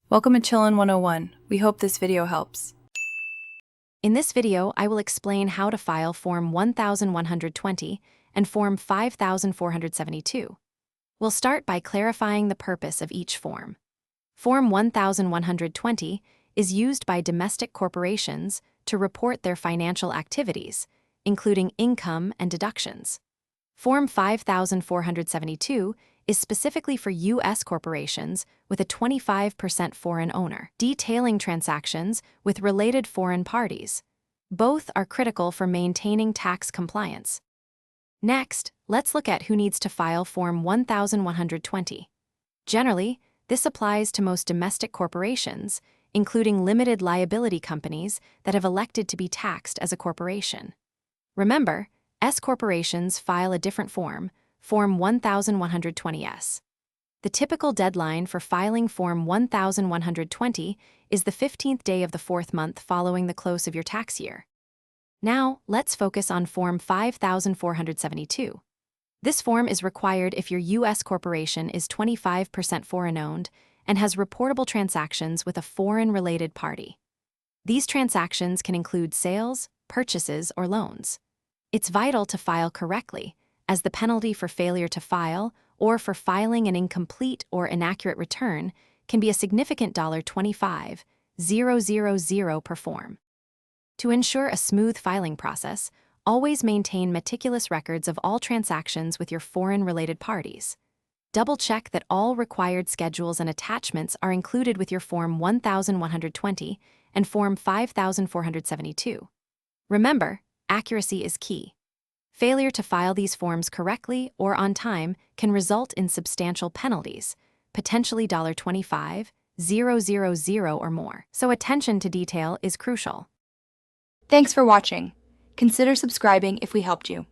Welcome to Chillin' 101. We hope this video helps. In this video, I will explain how to file Form 1120 and Form 5472. We'll start by clarifying the purpose of each form. Form 1120 is used by domestic corporations to report their financial activities, including income and deductions. Form 5472 is specifically for U.S. corporations with a 25% foreign owner, detailing transactions with related foreign parties. Both are critical for maintaining tax compliance. Next, let's look at who needs to file Form 1120. Generally, this applies to most domestic corporations, including limited liability companies that have elected to be taxed as a corporation. Remember, S corporations file a different form, Form 1120S. The typical deadline for filing Form 1120 is the 15th day of the fourth month following the close of your tax year. Now, let's focus on Form 5472. This form is required if your U.S. corporation is 25% foreign-owned and has reportable transactions with a foreign-related party. These transactions can include sales, purchases, or loans. It's vital to file correctly, as the penalty for failure to file or for filing an incomplete or inaccurate return can be a significant $25,000 per form. To ensure a smooth filing process, always maintain meticulous records of all transactions with your foreign-related parties. Double-check that all required schedules and attachments are included with your Form 1120 and Form 5472. Remember, accuracy is key. Failure to file these forms correctly or on time can result in substantial penalties, potentially $25,000 or more. So attention to detail is crucial. Thanks for watching. Consider subscribing if we helped you.